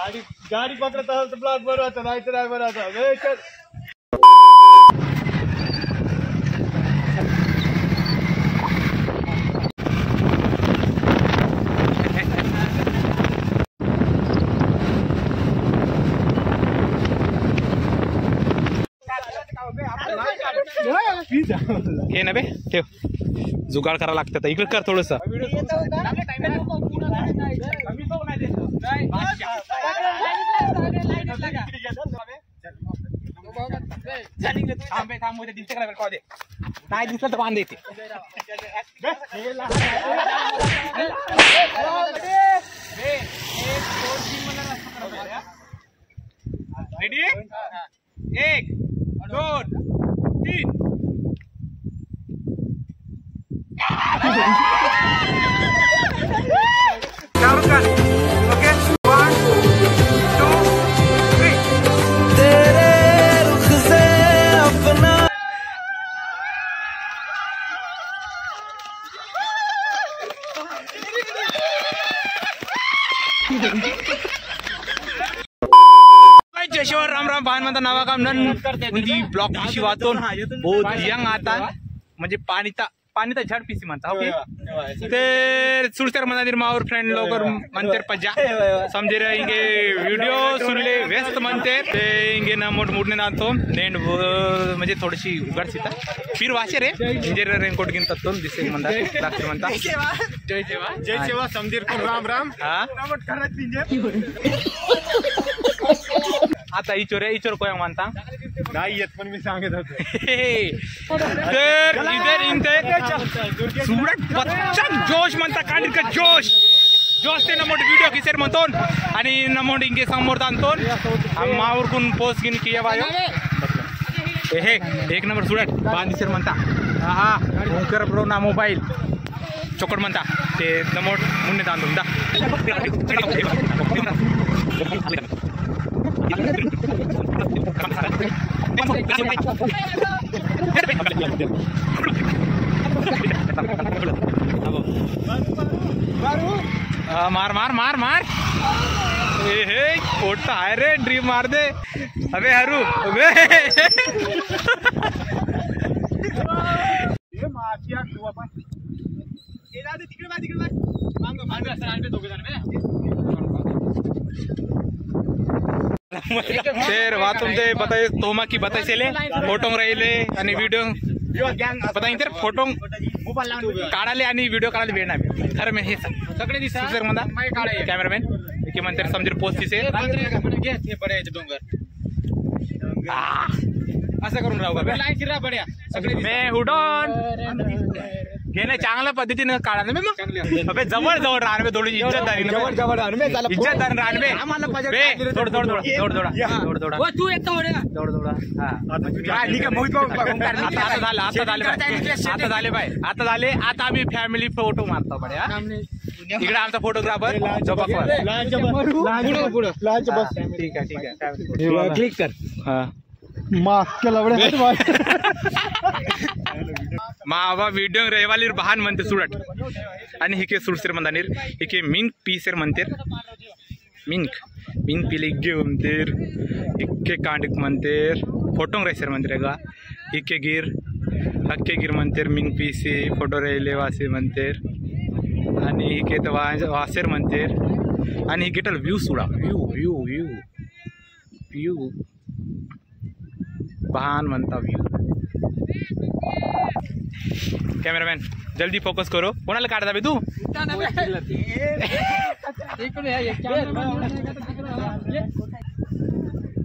गाडी पकडत असेल तर ब्लॉक बनवायचा, नाही तर नाही बनवायचा. हे ना बे ठेव, जुगाड करावं लागतं. इकडे कर थोडस. नाही दिसलं तर बांध येते. रेडी, 1 2 3. शाहरुख खान. ओके, 1 2 3. तेरे रुख से अपना जयशिवार राम राम पाहन म्हणता नावा काम नन उंदी ब्लॉक पिशी वाचून बहुत यंग आता म्हणजे पाणी झाड पिसी म्हणता. ओके, तर सुरसर मंदिर मावर फ्रेंड लोग मंदिर पजा समझे रहेंगे वीडियो सुनले व्यस्त म्हणते ते इंगे ना मोठ मोठने नातो नेंड म्हणजे थोडीशी उघड सीता फिर वाचे रे इंजिनियर रेनकोट गिन तत्तो दिसे म्हणता डॉक्टर म्हणता जय सेवा समधीर को राम राम. हा आता इचोर कोया म्हणता नाही येत, पण मी सांगत होतो. तर इधर इंते सुरत बच्चन जोश म्हणता कांडी का जोश ते नमोड व्हिडिओ किसेर म्हणतो आणि नमोड इंगे समोर आणतो मावरकून पोस्ट गिन किया बायो. हे 1 नंबर सुरत बांधीसर म्हणता. हा ओंकर प्रो ना मोबाईल चोकड म्हणता ते नमोड मुन्ने तांदून दा. मार मार मार मार. हे फोटो आहे रे, ड्रीम मार दे. अबे हरू अबे शेर वातून ते बताय तोमा की बतायले फोटो राहिले आणि व्हिडिओ बताई तर फोटो काढाले आणि व्हिडिओ काढायला वेळ नाही. खरं मी हे सगळे दिसत सर म्हणा कॅमेरामॅन की म्हणते समजेल पोस्ट दिसे डोंगर असं करून राहू बड्या सगळे मी उडून घेणे चांगल्या पद्धतीने काढा ना मग. अबे जवळ जवळ राहणे थोडी इज्जतदारी इज्जतदार राहणे थोडं थोडं थोडं थोडा थोडं थोडा तू येतो थोडं थोडा. आता झाले बाय, आता झाले. आता आम्ही फॅमिली फोटो मारतो बड्या. इकडे आमचा फोटोग्राफर ठीक आहे ठीक आहे क्लिक कर. हा मास्क केला मावा व्हिडिओ रेवालीर बहान म्हणते सुरट आणि हिके सुरसर मंदानीर हिके मिंक पीसर म्हणतेर मिंक पिली म्हणतेर हिके कांडिक म्हणतेर फोटोंग रेसर म्हणते गा हिके गिर हक्के गिर म्हणतेर मिंक पीसी फोटो रेले वासे म्हणतेर आणि हिके तर वासेर म्हणतेर आणि हिकेटल व्ह्यू सुडा व्ह्यू व्ह्यू व्ह्यू व्ह्यू बहान म्हणता व्ह्यू. कॅमेरामॅन जल्दी फोकस करो. कोणाला काढता बे तू?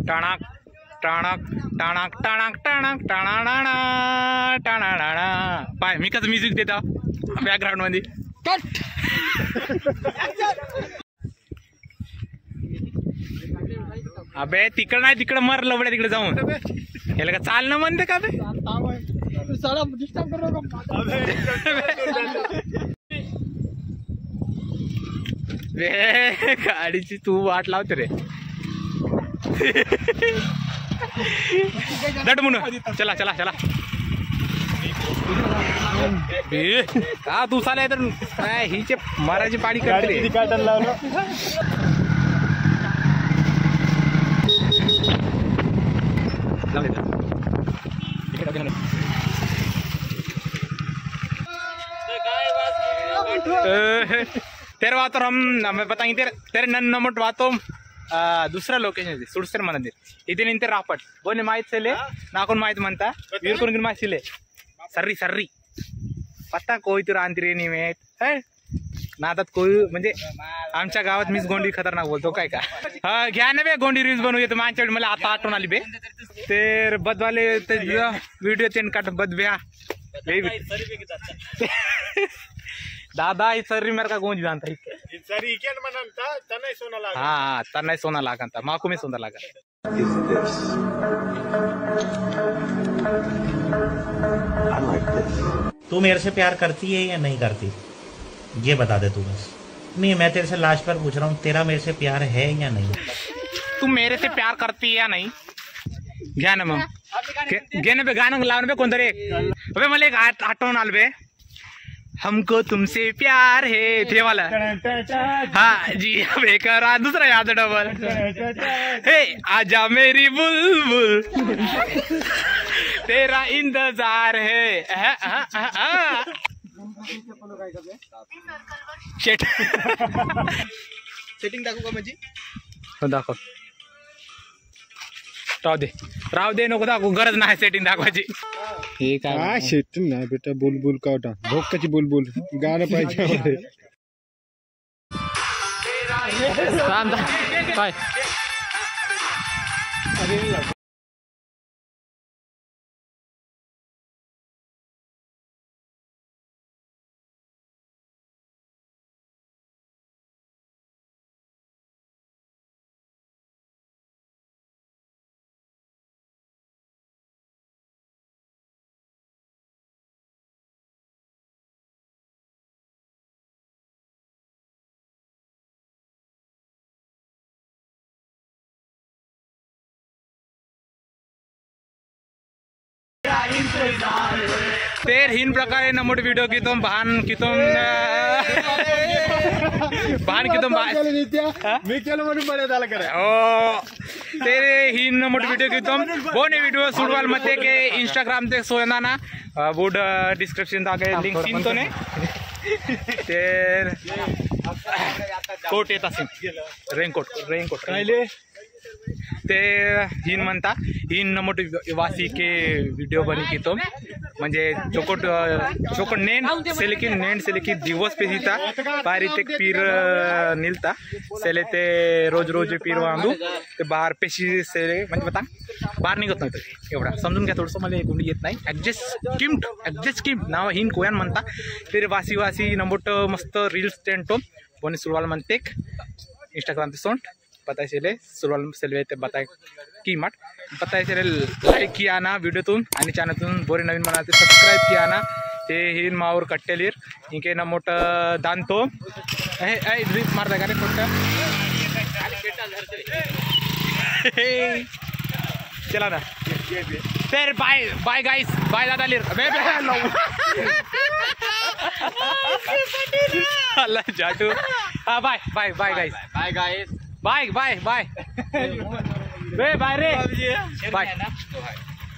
टाणाक टाणाक टाणाक टाणाक टाणाक टाणाणा टाणाणा पाय मी कसं म्युझिक देता बॅकग्राऊंड मध्ये. अबे तिकडं नाही, तिकडं मर लवड्या तिकडे जाऊन. याला का चालणं म्हणते का बे? गाडीची तू वाट लावते रे. दट म्हणून चला चला चला. का तू चालाय तर हिचे माराची पाणी करते. तेरे बात और हम बताएंगे तेरे नन्नमट बातों दुसरा लोकेशन सुडसर मंदिर इथे निंते रापट बोने माहित सेले नाकोन माहित म्हणता वीरकोन गिन माहित सिले सर्री सर्री पत्ता कोई तो रांतरी नहीं में नादात कोई म्हणजे आमच्या गावात मीच गोंडी खतरनाक बोलतो काय का हा घ्या ना बे गोंडी रील्स बनवू येतो मागच्या वेळी मला आता आठवण आली बे ते बदवाले ते व्हिडिओ चेंज काट बदब्या दादा ही सर्री मेरे का गोंज जानता है सरी क्या मनंता तने सोना लगा हाँ तने सोना लागंता माको में सोना लागा तू मेरे से प्यार करती है या नहीं करती ये बता दे तू बस। नहीं मैं तेरे से लास्ट पर पूछ रहा हूँ तेरा मेरे से प्यार है या नहीं। तू मेरे से प्यार करती है या नहीं घ्या ना मग घेणे बे गाणं लावून बे कोणतरी अबे मला एक आठवण आलं बे हमको तुमसे प्यार है थे वाला हाँ जी अबे करा दूसरा याद डबल हे आजा मेरी बुलबुल तेरा इंतजार है सेटिंग दाखवू का माझी हो दाखव राव दे नको दाखवू गरज नाही सेटिंग दाखवायची हे काय सेटिंग नाही बेटा बुलबुल कावटा भोकाची बुलबुल गाणं पाहिजे काय तेर हिन प्रकारे नमोट व्हिडिओ कितोम बहान कितोम मी केलं म्हणून बरे झालं करे ओ तेरे हिन नमोट व्हिडिओ कितोम बोने व्हिडिओ सुडवाल मते के इंस्टाग्राम ते सोयना ना वुड डिस्क्रिप्शन दागे लिंक सीन तो ने तेर कोट येत असेल रेनकोट कायले ते हिन म्हणता हिन नमोट वासी के व्हिडिओ बनी की तो म्हणजे चोकोट नेन सेलेकी दिवस पे जीता पारी ते पीर निलता सेले ते रोज पीर वांदू ते बाहेर पेशी सेले म्हणजे बता बाहेर निघत नव्हतं एवढा समजून घ्या थोडंसं मला कोणी येत नाही ॲडजस्ट किम नाव हिन कोयान म्हणता ते वासी नमोट मस्त रील्स टेंटो कोणी सुरवाल म्हणते इंस्टाग्राम ते सोंट पता चले सुरवाल सेल्वे ते बताय की मट पता चले लाईक किया ना वीडियो तुम आणि चॅनल तुम बोरे नवीन बनाते सब्सक्राइब किया ना ते हिन मावर कट्टेलीर इंके ना मोठ दानतो ए ड्रिप मारता का रे फोटो चला ना फिर बाय गाइस बाय दादा लिर अल्लाह जाटू हाँ बाय गाइस बाय रे बाय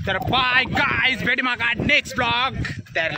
तर बाय गाइस भेटी मग नेक्स्ट ब्लॉग तर